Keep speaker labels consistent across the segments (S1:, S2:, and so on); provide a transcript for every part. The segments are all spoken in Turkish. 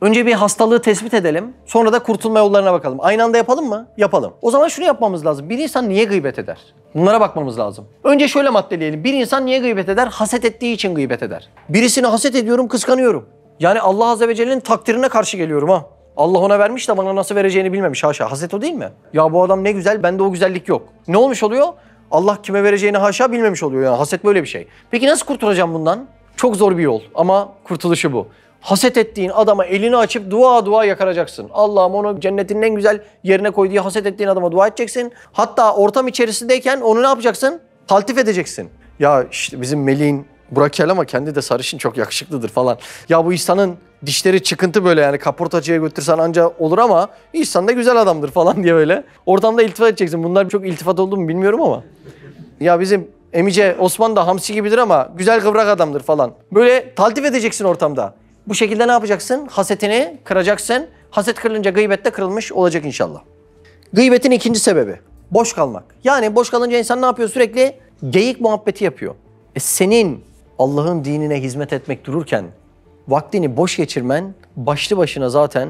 S1: Önce bir hastalığı tespit edelim. Sonra da kurtulma yollarına bakalım. Aynı anda yapalım mı? Yapalım. O zaman şunu yapmamız lazım. Bir insan niye gıybet eder? Bunlara bakmamız lazım. Önce şöyle maddeleyelim. Bir insan niye gıybet eder? Haset ettiği için gıybet eder. Birisini haset ediyorum, kıskanıyorum. Yani Allah Azze ve Celle'nin takdirine karşı geliyorum ha. Allah ona vermiş de bana nasıl vereceğini bilmemiş. Haşa. Haset o değil mi? Ya bu adam ne güzel, bende o güzellik yok. Ne olmuş oluyor? Allah kime vereceğini haşa bilmemiş oluyor. Yani haset böyle bir şey. Peki nasıl kurtulacağım bundan? Çok zor bir yol ama kurtuluşu bu. Haset ettiğin adama elini açıp dua dua yakaracaksın. Allah'ım onu cennetinin en güzel yerine koy diye haset ettiğin adama dua edeceksin. Hatta ortam içerisindeyken onu ne yapacaksın? Taltif edeceksin. Ya işte bizim Melih'in Burak Kel ama kendi de sarışın, çok yakışıklıdır falan. Ya bu İhsan'ın dişleri çıkıntı böyle, yani kaportacıya götürsen anca olur ama İhsan da güzel adamdır falan diye böyle. Ortamda iltifat edeceksin. Bunlar çok iltifat oldu mu bilmiyorum ama. Ya bizim Emice Osman da hamsi gibidir ama güzel kıvrak adamdır falan. Böyle taltif edeceksin ortamda. Bu şekilde ne yapacaksın? Hasetini kıracaksın. Haset kırılınca gıybet de kırılmış olacak inşallah. Gıybetin ikinci sebebi boş kalmak. Yani boş kalınca insan ne yapıyor? Sürekli geyik muhabbeti yapıyor. Senin Allah'ın dinine hizmet etmek dururken vaktini boş geçirmen başlı başına zaten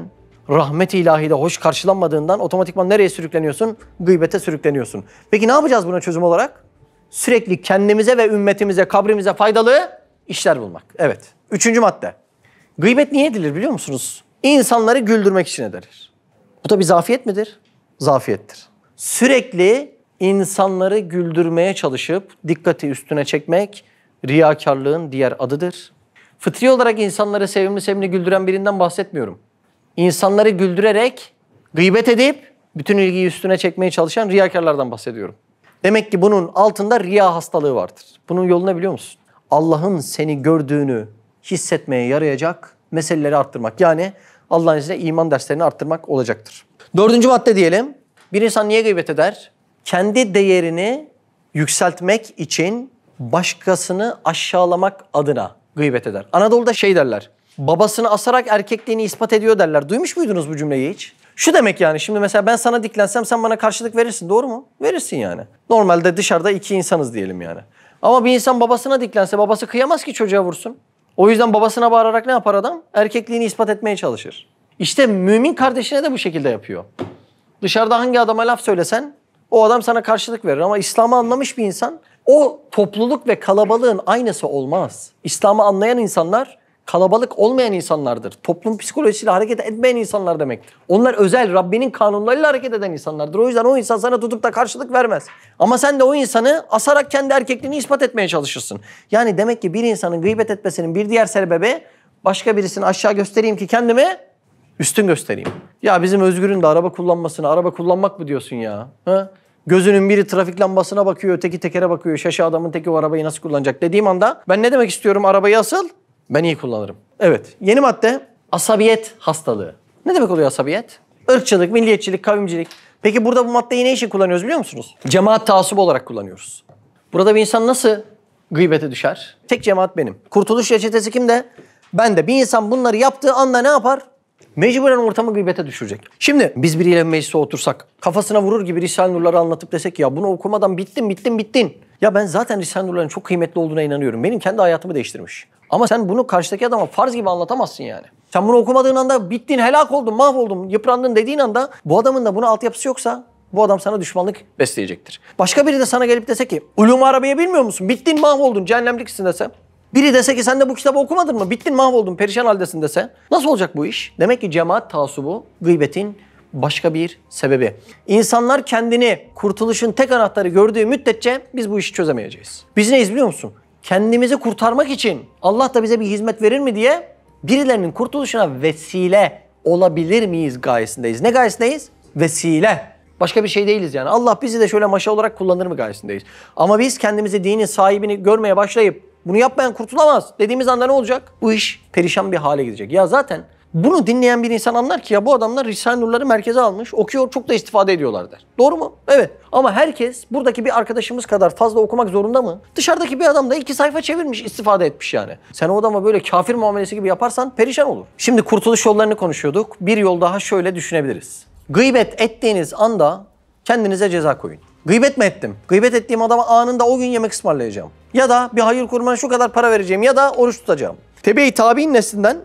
S1: rahmet-i ilahide hoş karşılanmadığından otomatikman nereye sürükleniyorsun? Gıybete sürükleniyorsun. Peki ne yapacağız buna çözüm olarak? Sürekli kendimize ve ümmetimize, kabrimize faydalı işler bulmak. Evet. Üçüncü madde. Gıybet niye edilir biliyor musunuz? İnsanları güldürmek için edilir. Bu da bir zafiyet midir? Zafiyettir. Sürekli insanları güldürmeye çalışıp dikkati üstüne çekmek riyakarlığın diğer adıdır. Fıtri olarak insanları sevimli güldüren birinden bahsetmiyorum. İnsanları güldürerek gıybet edip bütün ilgiyi üstüne çekmeye çalışan riyakarlardan bahsediyorum. Demek ki bunun altında riya hastalığı vardır. Bunun yolu ne biliyor musun? Allah'ın seni gördüğünü hissetmeye yarayacak meseleleri arttırmak. Yani Allah'ın izniyle iman derslerini arttırmak olacaktır. Dördüncü madde diyelim. Bir insan niye gıybet eder? Kendi değerini yükseltmek için başkasını aşağılamak adına gıybet eder. Anadolu'da şey derler. Babasını asarak erkekliğini ispat ediyor derler. Duymuş muydunuz bu cümleyi hiç? Şu demek yani, şimdi mesela ben sana diklensem sen bana karşılık verirsin, doğru mu? Verirsin yani. Normalde dışarıda iki insanız diyelim yani. Ama bir insan babasına diklense babası kıyamaz ki çocuğa vursun. O yüzden babasına bağırarak ne yapar adam? Erkekliğini ispat etmeye çalışır. İşte mümin kardeşine de bu şekilde yapıyor. Dışarıda hangi adama laf söylesen o adam sana karşılık verir ama İslam'ı anlamış bir insan o topluluk ve kalabalığın aynısı olmaz. İslam'ı anlayan insanlar kalabalık olmayan insanlardır. Toplum psikolojisiyle hareket etmeyen insanlar demektir. Onlar özel Rabbinin kanunlarıyla hareket eden insanlardır. O yüzden o insan sana tutup da karşılık vermez. Ama sen de o insanı asarak kendi erkekliğini ispat etmeye çalışırsın. Yani demek ki bir insanın gıybet etmesinin bir diğer sebebi başka birisini aşağı göstereyim ki kendimi üstün göstereyim. Ya bizim Özgür'ün de araba kullanmasına araba kullanmak mı diyorsun ya? Ha? Gözünün biri trafik lambasına bakıyor, öteki tekere bakıyor. Şaşı adamın teki o arabayı nasıl kullanacak dediğim anda ben ne demek istiyorum? Arabayı asıl ben iyi kullanırım. Evet. Yeni madde asabiyet hastalığı. Ne demek oluyor asabiyet? Irkçılık, milliyetçilik, kavimcilik. Peki burada bu maddeyi ne için kullanıyoruz biliyor musunuz? Cemaat taassubu olarak kullanıyoruz. Burada bir insan nasıl gıybete düşer? Tek cemaat benim. Kurtuluş reçetesi kimde? Ben de. Bir insan bunları yaptığı anda ne yapar? Mecburen ortamı gıybete düşürecek. Şimdi biz biriyle meclise otursak, kafasına vurur gibi Risale-i Nur'ları anlatıp desek ya bunu okumadan bittin. Ya ben zaten Risale-i Nur'ların çok kıymetli olduğuna inanıyorum. Benim kendi hayatımı değiştirmiş. Ama sen bunu karşıdaki adama farz gibi anlatamazsın yani. Sen bunu okumadığın anda bittin, helak oldun, mahvoldun, yıprandın dediğin anda bu adamın da buna altyapısı yoksa bu adam sana düşmanlık besleyecektir. Başka biri de sana gelip dese ki Ulûm-i Arabiye bilmiyor musun? Bittin, mahvoldun, cehennemliksin dese. Biri dese ki sen de bu kitabı okumadın mı? Bittin, mahvoldun, perişan haldesin dese. Nasıl olacak bu iş? Demek ki cemaat taassubu gıybetin başka bir sebebi. İnsanlar kendini kurtuluşun tek anahtarı gördüğü müddetçe biz bu işi çözemeyeceğiz. Biz neyiz biliyor musun? Kendimizi kurtarmak için Allah da bize bir hizmet verir mi diye birilerinin kurtuluşuna vesile olabilir miyiz gayesindeyiz. Ne gayesindeyiz? Vesile. Başka bir şey değiliz yani. Allah bizi de şöyle maşa olarak kullanır mı gayesindeyiz. Ama biz kendimizi dinin sahibini görmeye başlayıp bunu yapmayan kurtulamaz dediğimiz anda ne olacak? Bu iş perişan bir hale gidecek. Ya zaten bunu dinleyen bir insan anlar ki ya bu adamlar Risale-i Nur'ları merkeze almış, okuyor, çok da istifade ediyorlar der. Doğru mu? Evet. Ama herkes buradaki bir arkadaşımız kadar fazla okumak zorunda mı? Dışarıdaki bir adam da 2 sayfa çevirmiş, istifade etmiş yani. Sen o adama böyle kafir muamelesi gibi yaparsan perişan olur. Şimdi kurtuluş yollarını konuşuyorduk. Bir yol daha şöyle düşünebiliriz. Gıybet ettiğiniz anda kendinize ceza koyun. Gıybet mi ettim? Gıybet ettiğim adama anında o gün yemek ısmarlayacağım. Ya da bir hayır kurumuna şu kadar para vereceğim ya da oruç tutacağım. Tebe-i tabi'in neslinden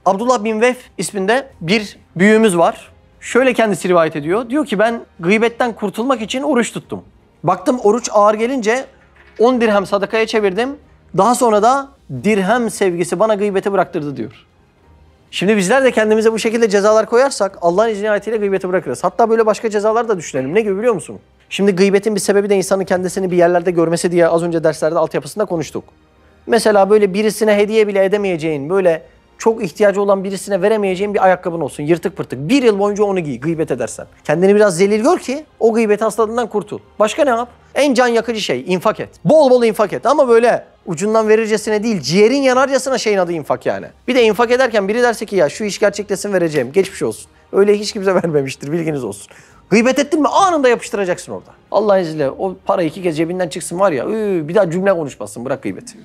S1: Abdullah bin Vehb isminde bir büyüğümüz var. Şöyle kendisi rivayet ediyor. Diyor ki ben gıybetten kurtulmak için oruç tuttum. Baktım oruç ağır gelince 10 dirhem sadakaya çevirdim. Daha sonra da dirhem sevgisi bana gıybeti bıraktırdı diyor. Şimdi bizler de kendimize bu şekilde cezalar koyarsak Allah'ın izni ayetiyle gıybeti bırakırız. Hatta böyle başka cezalar da düşünelim. Ne gibi biliyor musun? Şimdi gıybetin bir sebebi de insanın kendisini bir yerlerde görmesi diye az önce derslerde altyapısında konuştuk. Mesela böyle birisine hediye bile edemeyeceğin, böyle çok ihtiyacı olan birisine veremeyeceğin bir ayakkabın olsun. Yırtık pırtık. Bir yıl boyunca onu giy gıybet edersen. Kendini biraz zelil gör ki o gıybet hastalığından kurtul. Başka ne yap? En can yakıcı şey infak et. Bol bol infak et ama böyle ucundan verircesine değil, ciğerin yanarcasına şeyin adı infak yani. Bir de infak ederken biri derse ki ya şu iş gerçekleşsin vereceğim. Geçmiş olsun. Öyle hiç kimse vermemiştir, bilginiz olsun. Gıybet ettin mi anında yapıştıracaksın orada. Allah'ın izniyle o para 2 kez cebinden çıksın var ya bir daha cümle konuşmasın, bırak gıybeti.